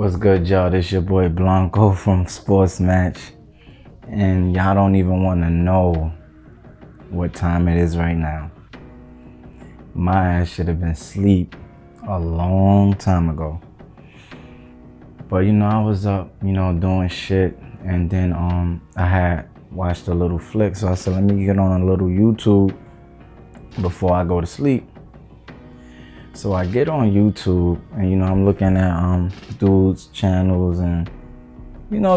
What's good, y'all? This your boy Blanco from Sports Match. And y'all don't even want to know what time it is right now. My ass should have been asleep a long time ago. But I was up, doing shit. And then I had watched a little flick. So I said, let me get on a little YouTube before I go to sleep. So I get on YouTube and I'm looking at dudes' channels and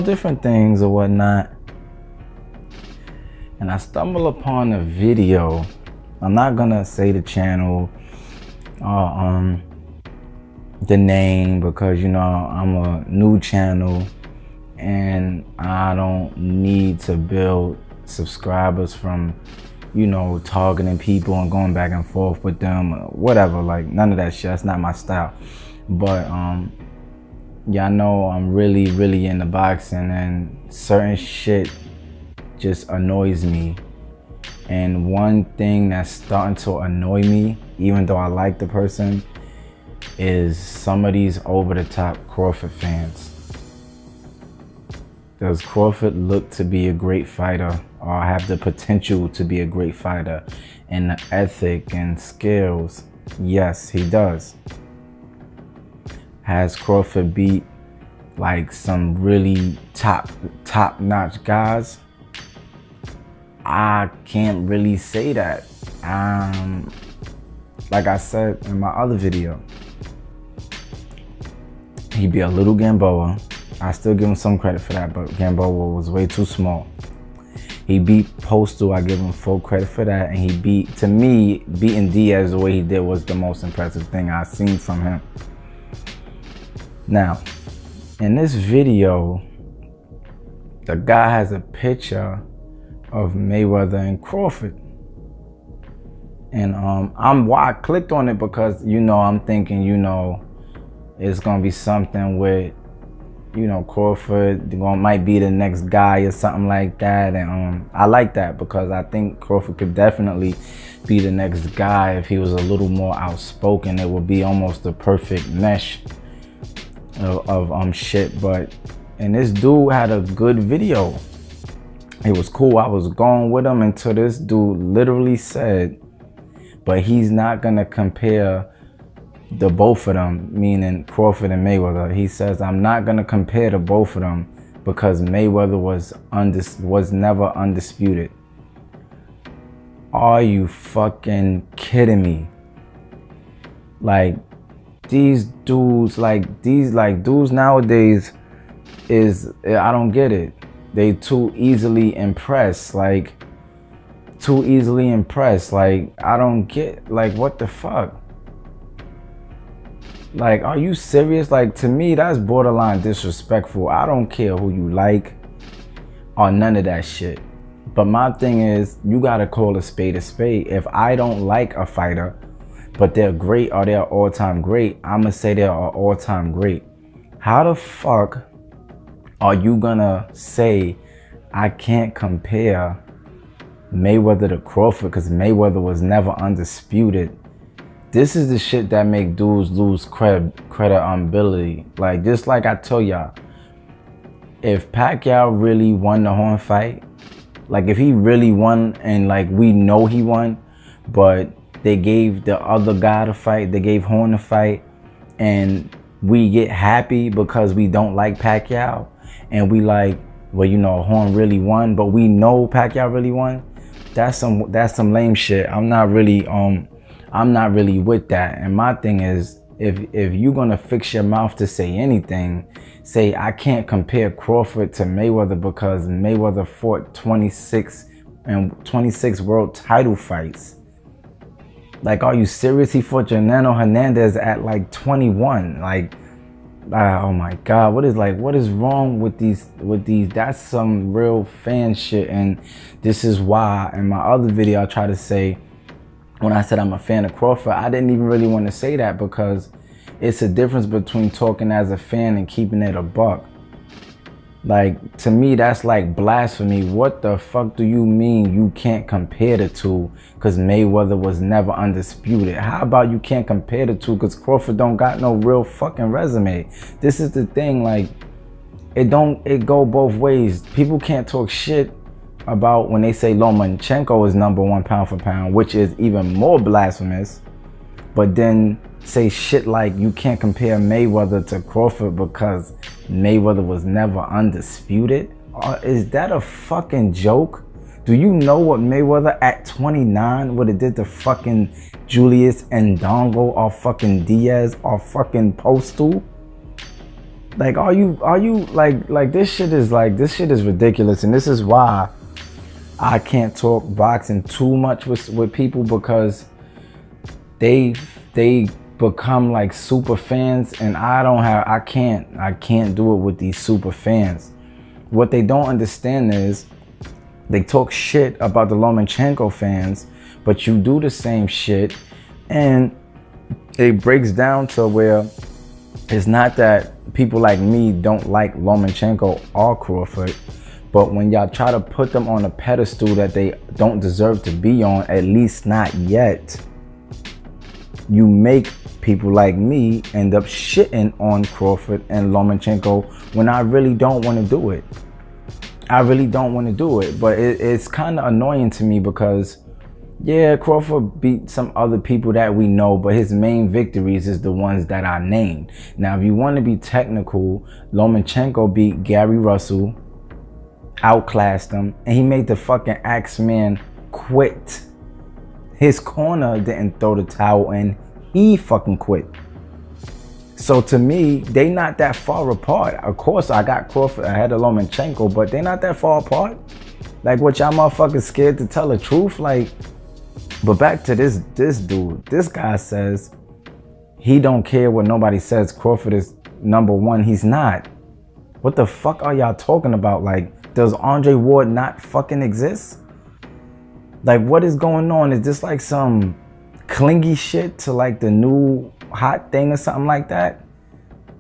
different things or whatnot. And I stumble upon a video. I'm not gonna say the channel or the name because I'm a new channel and I don't need to build subscribers from targeting people and going back and forth with them, whatever. Like, none of that shit. That's not my style. But y'all know I'm really into boxing, and certain shit just annoys me. And one thing that's starting to annoy me, even though I like the person, is some of these over-the-top Crawford fans. Does Crawford look to be a great fighter or have the potential to be a great fighter in the ethic and skills? Yes, he does. Has Crawford beat like some really top-notch guys? I can't really say that. Like I said in my other video, he beat a little Gamboa. I still give him some credit for that, but Gamboa was way too small. He beat Postal. I give him full credit for that. And he beating Diaz the way he did was the most impressive thing I've seen from him. Now, in this video, the guy has a picture of Mayweather and Crawford. And I clicked on it because, I'm thinking, it's gonna be something with, Crawford might be the next guy or something like that. And I like that because I think Crawford could definitely be the next guy if he was a little more outspoken. It would be almost the perfect mesh of shit. And this dude had a good video. It was cool. I was going with him until this dude literally said, but he's not gonna compare the both of them, meaning Crawford and Mayweather. He says, I'm not gonna compare the both of them because Mayweather was never undisputed. Are you fucking kidding me? Like, these dudes, dudes nowadays I don't get it. They too easily impressed. Like, I don't get, what the fuck? Like, are you serious? Like, to me, that's borderline disrespectful. I don't care who you like or none of that shit. But my thing is, you gotta call a spade a spade. If I don't like a fighter, but they're great or they're all-time great, I'ma say they're all-time great. How the fuck are you gonna say I can't compare Mayweather to Crawford because Mayweather was never undisputed? This is the shit that make dudes lose credibility. Like, just like I tell y'all, if Pacquiao really won the Horn fight, like if he really won and like we know he won, but they gave the other guy the fight, they gave Horn the fight, and we get happy because we don't like Pacquiao, and we like, well, Horn really won, but we know Pacquiao really won. That's some lame shit. I'm not really with that. And my thing is, if you're gonna fix your mouth to say anything, say I can't compare Crawford to Mayweather because Mayweather fought 26 world title fights. Like, are you serious? He fought Fernando Hernandez at like 21. Like, oh my God, what is wrong with these? That's some real fan shit. And this is why in my other video I try to say, when I said I'm a fan of Crawford, I didn't even really want to say that because it's a difference between talking as a fan and keeping it a buck. Like, to me, that's like blasphemy. What the fuck do you mean you can't compare the two because Mayweather was never undisputed? How about you can't compare the two because Crawford don't got no real fucking resume? This is the thing, like, it go both ways. People can't talk shit about when they say Lomachenko is #1 pound for pound, which is even more blasphemous, but then say shit like you can't compare Mayweather to Crawford because Mayweather was never undisputed. Is that a fucking joke? Do you know what Mayweather at 29 would have did to fucking Julius Ndongo or fucking Diaz or fucking Postal? Like, are you like this shit is ridiculous, and this is why I can't talk boxing too much with people, because they become like super fans, and I can't do it with these super fans. What they don't understand is they talk shit about the Lomachenko fans, but you do the same shit, and it breaks down to where it's not that people like me don't like Lomachenko or Crawford, but when y'all try to put them on a pedestal that they don't deserve to be on, at least not yet, you make people like me end up shitting on Crawford and Lomachenko when I really don't want to do it. I really don't want to do it, but it's kind of annoying to me because, yeah, Crawford beat some other people that we know, but his main victories is the ones that I named. Now, if you want to be technical, Lomachenko beat Gary Russell, outclassed him, and he made the fucking Axeman quit. His corner didn't throw the towel in, he fucking quit. So to me, they not that far apart. Of course, I got Crawford ahead of Lomachenko, but they not that far apart. Like, what y'all motherfuckers scared to tell the truth? Like, but back to this dude. This guy says he don't care what nobody says. Crawford is #1. He's not. What the fuck are y'all talking about? Like, does Andre Ward not fucking exist? Like, what is going on? Is this like some clingy shit to like the new hot thing or something like that?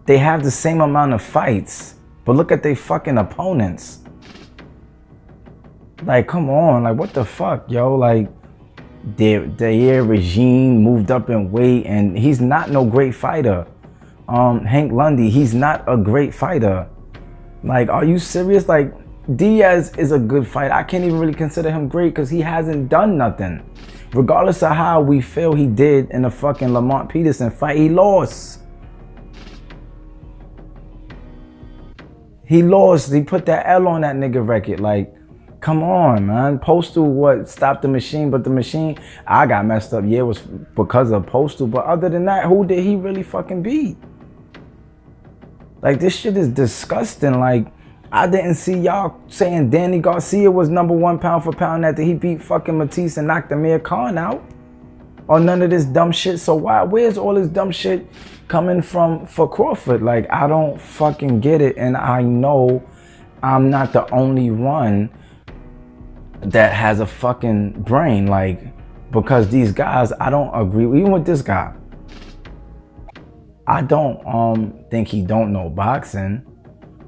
They have the same amount of fights, but look at their fucking opponents. Like, come on, like, what the fuck, yo? Like, their regime moved up in weight, and he's not no great fighter. Hank Lundy, he's not a great fighter. Like, are you serious? Like, Diaz is a good fighter. I can't even really consider him great because he hasn't done nothing. Regardless of how we feel he did in the fucking Lamont Peterson fight, he lost. He lost. He put that L on that nigga record. Like, come on, man. Postal stopped the machine, but the machine, I got messed up. Yeah, it was because of Postal, but other than that, who did he really fucking beat? Like, this shit is disgusting. Like, I didn't see y'all saying Danny Garcia was #1 pound for pound after he beat fucking Matisse and knocked Amir Khan out, or none of this dumb shit. So where's all this dumb shit coming from for Crawford? Like, I don't fucking get it, and I know I'm not the only one that has a fucking brain. Like, because these guys, I don't agree, even with this guy. I don't think he don't know boxing,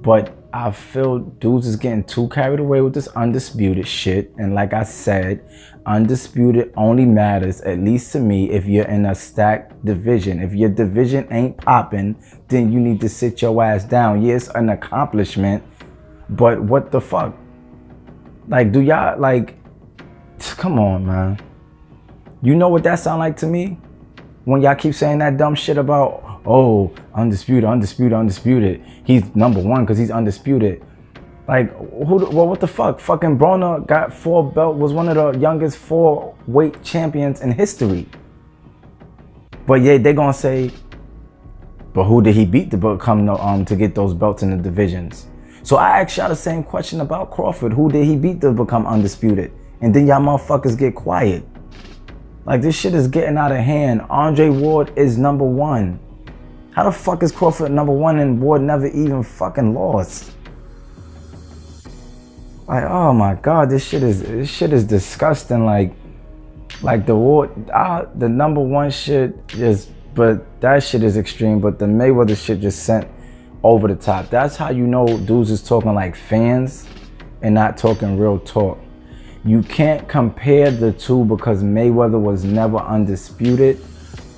but I feel dudes is getting too carried away with this undisputed shit. And like I said, undisputed only matters, at least to me, if you're in a stacked division. If your division ain't popping, then you need to sit your ass down. Yeah, it's an accomplishment, but what the fuck? Like, do y'all, like, come on, man. You know what that sound like to me? When y'all keep saying that dumb shit about, oh, undisputed, undisputed, undisputed. He's #1 because he's undisputed. Like, what the fuck? Fucking Broner got 4 belts, was one of the youngest 4 weight champions in history. But yeah, they gonna say, but who did he beat to become to get those belts in the divisions? So I asked y'all the same question about Crawford. Who did he beat to become undisputed? And then y'all motherfuckers get quiet. Like, this shit is getting out of hand. Andre Ward is #1. How the fuck is Crawford #1 and Ward never even fucking lost? Like, oh my God, this shit is disgusting. Like the Ward, the #1 shit is, but that shit is extreme. But the Mayweather shit just sent over the top. That's how you know dudes is talking like fans and not talking real talk. You can't compare the two because Mayweather was never undisputed.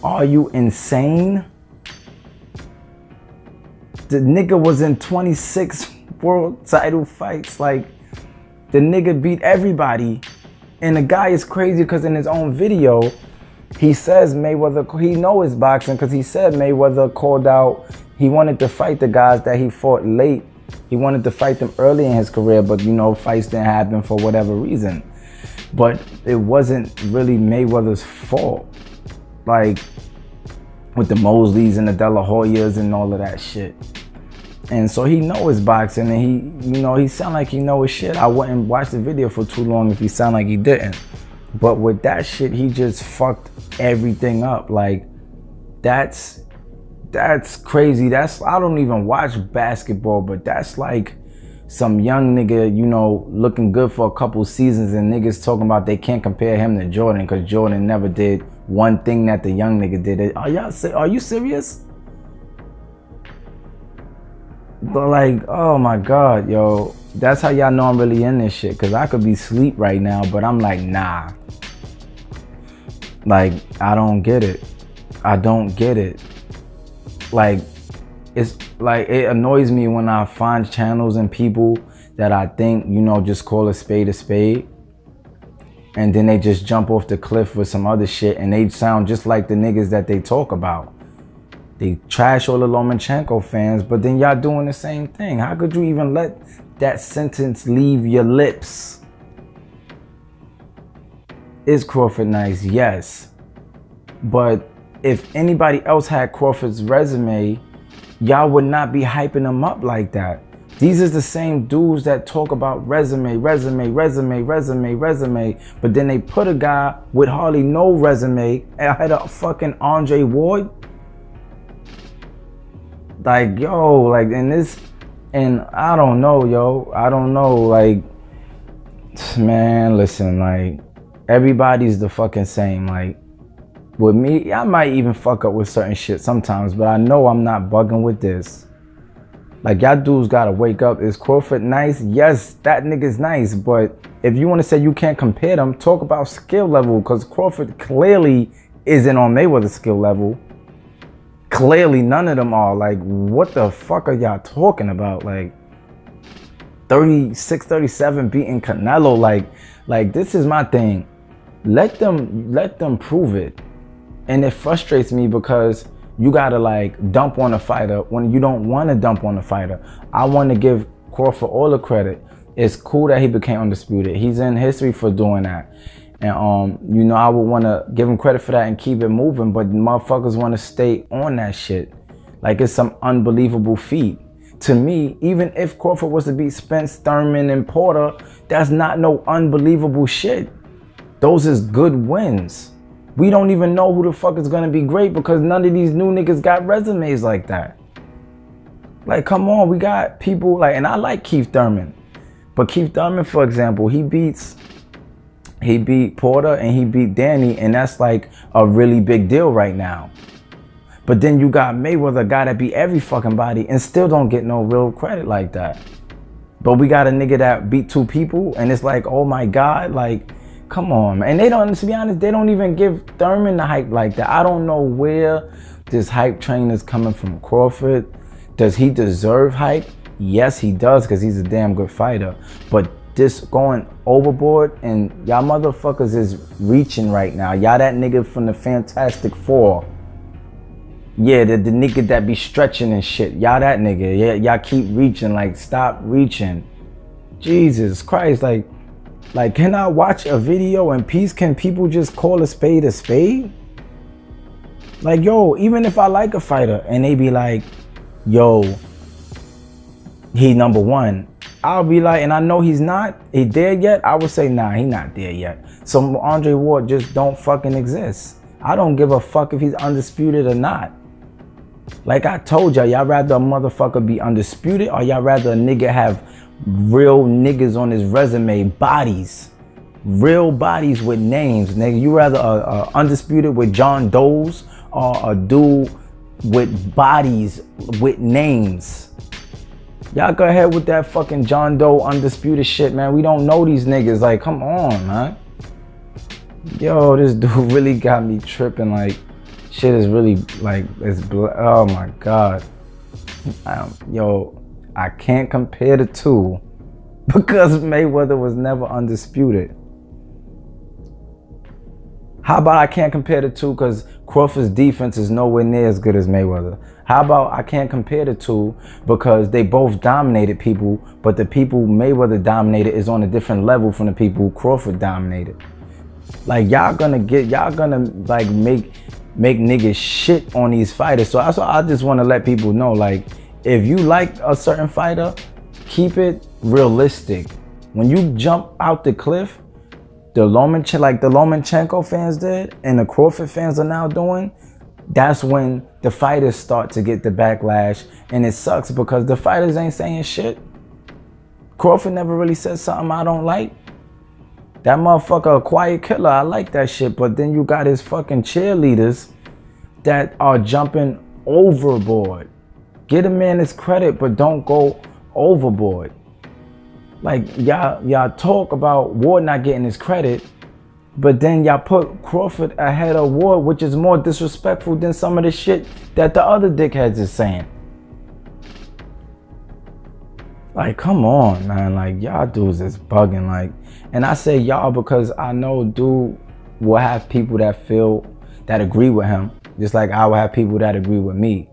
Are you insane? The nigga was in 26 world title fights. Like, the nigga beat everybody. And the guy is crazy because in his own video, he says Mayweather, he know his boxing because he said Mayweather called out, he wanted to fight the guys that he fought late. He wanted to fight them early in his career, but you know, fights didn't happen for whatever reason. But it wasn't really Mayweather's fault. Like, with the Mosleys and the De La Hoyas and all of that shit. And so he know his boxing, and he, you know, he sound like he know his shit. I wouldn't watch the video for too long if he sound like he didn't. But with that shit, he just fucked everything up. Like, that's crazy. I don't even watch basketball, but that's like some young nigga, you know, looking good for a couple seasons, and niggas talking about they can't compare him to Jordan because Jordan never did one thing that the young nigga did. Are you serious? But like, oh my God, yo, that's how y'all know I'm really in this shit. Cause I could be asleep right now, but I'm like, nah. Like, I don't get it. I don't get it. Like, it's like, it annoys me when I find channels and people that I think, you know, just call a spade. And then they just jump off the cliff with some other shit and they sound just like the niggas that they talk about. They trash all the Lomachenko fans, but then y'all doing the same thing. How could you even let that sentence leave your lips? Is Crawford nice? Yes. But if anybody else had Crawford's resume, y'all would not be hyping him up like that. These is the same dudes that talk about resume, but then they put a guy with hardly no resume ahead of fucking Andre Ward. Like, yo, like, and I don't know, yo. I don't know, like, man, listen, like, everybody's the fucking same. Like, with me, I might even fuck up with certain shit sometimes, but I know I'm not bugging with this. Like, y'all dudes gotta wake up. Is Crawford nice? Yes, that nigga's nice, but if you wanna say you can't compare them, talk about skill level, because Crawford clearly isn't on Mayweather's skill level. Clearly none of them are. Like, what the fuck are y'all talking about? Like, 36-37 beating Canelo. Like this is my thing. Let them prove it. And it frustrates me because you gotta like dump on a fighter when you don't want to dump on a fighter. I want to give Crawford all the credit. It's cool that he became undisputed. He's in history for doing that. And you know, I would want to give him credit for that and keep it moving, but motherfuckers want to stay on that shit like it's some unbelievable feat. To me, even if Crawford was to beat Spence, Thurman, and Porter, that's not no unbelievable shit. Those is good wins. We don't even know who the fuck is gonna be great because none of these new niggas got resumes like that. Like, come on, we got people like, and I like Keith Thurman, but Keith Thurman, for example, he beat Porter and he beat Danny, and that's like a really big deal right now. But then you got Mayweather, a guy that beat every fucking body and still don't get no real credit like that. But we got a nigga that beat two people and it's like, oh my God, like, come on, man. And they don't, to be honest, they don't even give Thurman the hype like that. I don't know where this hype train is coming from Crawford. Does he deserve hype? Yes, he does, because he's a damn good fighter. But this going overboard, and y'all motherfuckers is reaching right now. Y'all that nigga from the Fantastic Four. Yeah, the nigga that be stretching and shit. Y'all that nigga. Yeah, y'all keep reaching. Like, stop reaching. Jesus Christ. Like, can I watch a video in peace? Can people just call a spade a spade? Like, yo, even if I like a fighter and they be like, yo, he number one, I'll be like, and I know he's not, he there yet? I would say, nah, he not there yet. So Andre Ward just don't fucking exist. I don't give a fuck if he's undisputed or not. Like I told y'all rather a motherfucker be undisputed or y'all rather a nigga have real niggas on his resume, bodies. Real bodies with names, nigga. You rather a undisputed with John Doe's or a dude with bodies, with names. Y'all go ahead with that fucking John Doe undisputed shit, man. We don't know these niggas. Like, come on, man. Yo, this dude really got me tripping. Like, shit is really, like, oh my God. Yo, I can't compare the two because Mayweather was never undisputed. How about I can't compare the two because Crawford's defense is nowhere near as good as Mayweather? How about I can't compare the two because they both dominated people, but the people Mayweather dominated is on a different level from the people Crawford dominated? Like, y'all gonna like make niggas shit on these fighters. So that's why I just want to let people know, like, if you like a certain fighter, keep it realistic. When you jump out the cliff, the Lomachenko fans did and the Crawford fans are now doing, that's when the fighters start to get the backlash, and it sucks because the fighters ain't saying shit. Crawford never really said something I don't like. That motherfucker a quiet killer, I like that shit, but then you got his fucking cheerleaders that are jumping overboard. Get a man his credit, but don't go overboard. Like, y'all talk about Ward not getting his credit, but then y'all put Crawford ahead of Ward, which is more disrespectful than some of the shit that the other dickheads is saying. Like, come on, man. Like, y'all dudes is bugging. Like, and I say y'all because I know dude will have people that agree with him, just like I will have people that agree with me.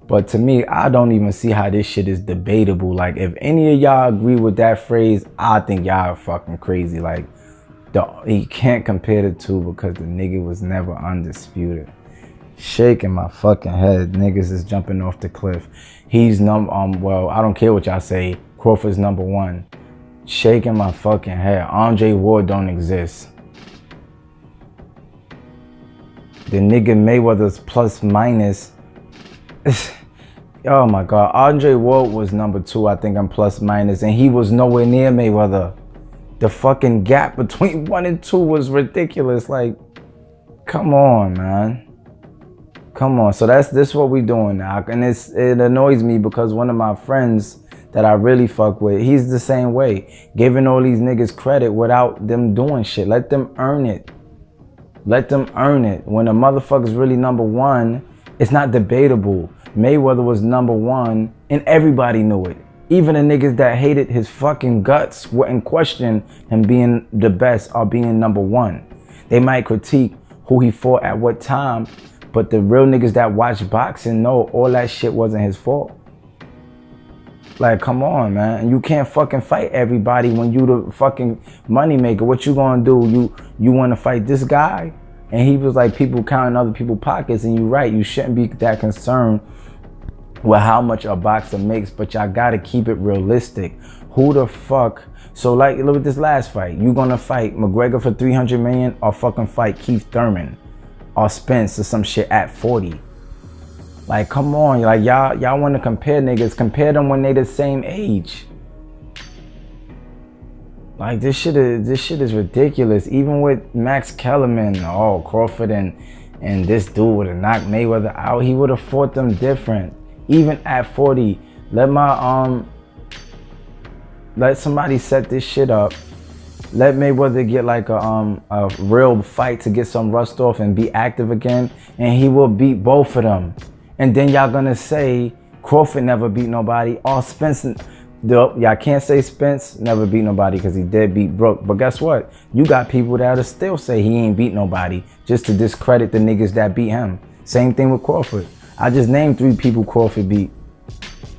But to me, I don't even see how this shit is debatable. Like, if any of y'all agree with that phrase, I think y'all are fucking crazy. Like, he can't compare the two because the nigga was never undisputed. Shaking my fucking head. Niggas is jumping off the cliff. He's well, I don't care what y'all say. Crawford's number one. Shaking my fucking head. Andre Ward don't exist. The nigga Mayweather's plus minus. Oh my God. Andre Ward was number two, I think, I'm plus minus, and he was nowhere near Mayweather. The fucking gap between 1 and 2 was ridiculous. Like, come on, man. Come on. So this what we doing now. And it annoys me because one of my friends that I really fuck with, he's the same way. Giving all these niggas credit without them doing shit. Let them earn it. Let them earn it. When a motherfucker's really number one, it's not debatable. Mayweather was number one and everybody knew it. Even the niggas that hated his fucking guts wouldn't question him being the best or being number one. They might critique who he fought at what time, but the real niggas that watch boxing know all that shit wasn't his fault. Like, come on, man. You can't fucking fight everybody when you the fucking money maker. What you gonna do? You want to fight this guy? And he was like, people counting other people's pockets, and you're right. You shouldn't be that concerned with how much a boxer makes, but y'all gotta keep it realistic. Who the fuck? So, like, look at this last fight. You gonna fight McGregor for 300 million or fucking fight Keith Thurman or Spence or some shit at 40? Like, come on. Like, y'all want to compare niggas. Compare them when they the same age. Like, this shit is ridiculous. Even with Max Kellerman, Crawford and this dude would have knocked Mayweather out. He would have fought them different. Even at 40, let somebody set this shit up. Let Mayweather get like a real fight to get some rust off and be active again, and he will beat both of them. And then y'all gonna say Crawford never beat nobody, or Spence. Y'all can't say Spence never beat nobody because he did beat Brook. But guess what? You got people that'll still say he ain't beat nobody just to discredit the niggas that beat him. Same thing with Crawford. I just named 3 people Crawford beat.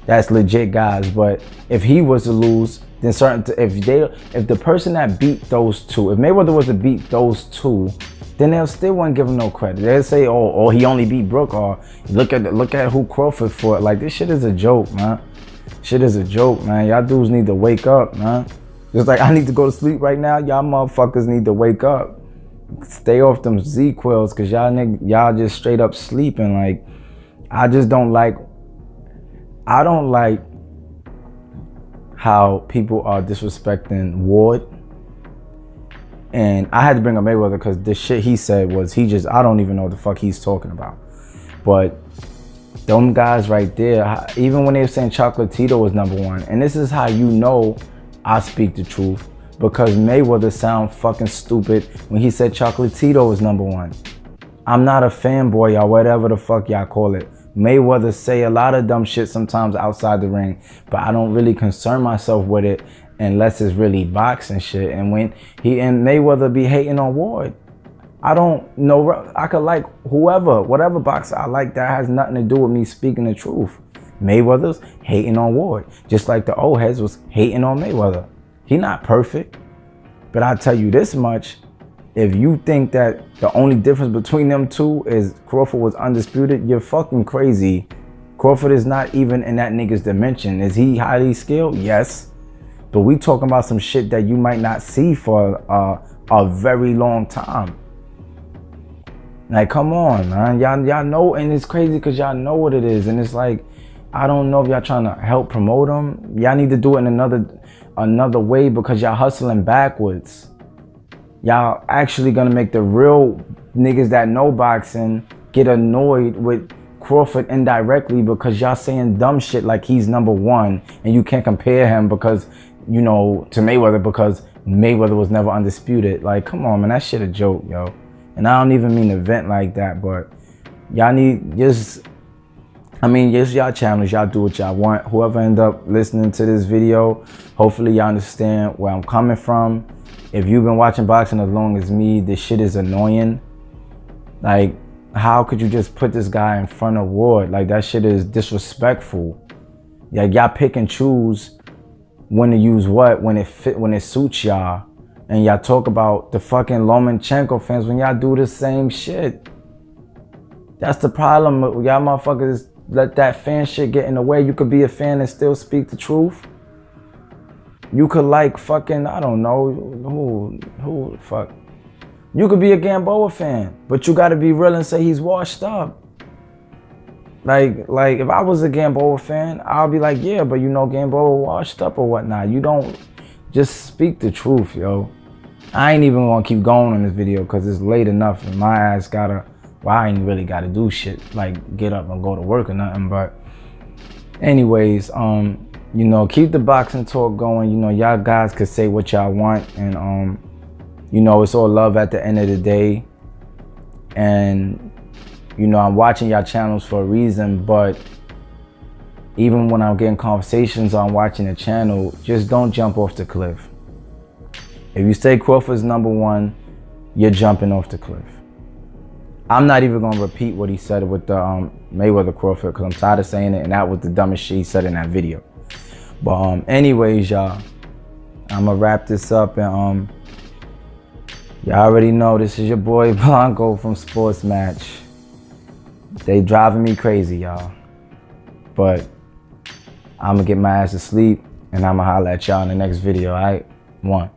That's legit guys. But if he was to lose, then if the person that beat those two, if Mayweather was to beat those two, then they'll still won't give him no credit. They'll say, oh, he only beat Brook, or look at who Crawford fought. Like, this shit is a joke, man. Shit is a joke, man. Y'all dudes need to wake up, man. Just like I need to go to sleep right now, y'all motherfuckers need to wake up. Stay off them Z-Quills, cause y'all just straight up sleeping. Like, I don't like how people are disrespecting Ward. And I had to bring up Mayweather because the shit he said was I don't even know what the fuck he's talking about. But Them guys right there, even when they were saying Chocolatito was #1, and this is how you know I speak the truth, because Mayweather sound fucking stupid when he said Chocolatito was #1. I'm not a fanboy or whatever the fuck y'all call it. Mayweather say a lot of dumb shit sometimes outside the ring, but I don't really concern myself with it unless it's really boxing shit. And when he and Mayweather be hating on Ward, I don't know. I could like whoever, whatever boxer I like, that has nothing to do with me speaking the truth. Mayweather's hating on Ward, just like the old heads was hating on Mayweather. He not perfect, but I tell you this much: if you think that the only difference between them two is Crawford was undisputed, you're fucking crazy. Crawford is not even in that nigga's dimension. Is he highly skilled? Yes, but we talking about some shit that you might not see for a very long time. Like, come on, man. Y'all know, and it's crazy because y'all know what it is. And it's like, I don't know if y'all trying to help promote them. Y'all need to do it in another way, because y'all hustling backwards. Y'all actually gonna make the real niggas that know boxing get annoyed with Crawford indirectly, because y'all saying dumb shit like he's #1 and you can't compare him because, you know, to Mayweather, because Mayweather was never undisputed. Like, come on, man, that shit a joke, yo. And I don't even mean to vent like that, but y'all need just y'all channels, y'all do what y'all want. Whoever end up listening to this video, hopefully y'all understand where I'm coming from. If you've been watching boxing as long as me, this shit is annoying. Like, how could you just put this guy in front of Ward? Like, that shit is disrespectful. Like, y'all pick and choose when to use what, when it suits y'all. And y'all talk about the fucking Lomachenko fans when y'all do the same shit. That's the problem. Y'all motherfuckers let that fan shit get in the way. You could be a fan and still speak the truth. You could like fucking, I don't know, who the fuck. You could be a Gamboa fan, but you gotta be real and say he's washed up. Like if I was a Gamboa fan, I'll be like, yeah, but you know Gamboa washed up or whatnot. You don't, just speak the truth, yo. I ain't even gonna keep going on this video because it's late enough and my ass gotta, well, I ain't really gotta do shit like get up and go to work or nothing. But anyways, you know, keep the boxing talk going. You know, y'all guys could say what y'all want, and you know, it's all love at the end of the day. And you know, I'm watching y'all channels for a reason, but even when I'm getting conversations on watching the channel, just don't jump off the cliff. If you say Crawford's #1, you're jumping off the cliff. I'm not even gonna repeat what he said with the Mayweather Crawford, because I'm tired of saying it, and that was the dumbest shit he said in that video. But anyways, y'all, I'm gonna wrap this up, and y'all already know this is your boy Blanco from Sports Match. They driving me crazy, y'all. But I'm gonna get my ass to sleep, and I'm gonna holler at y'all in the next video, all right? 1.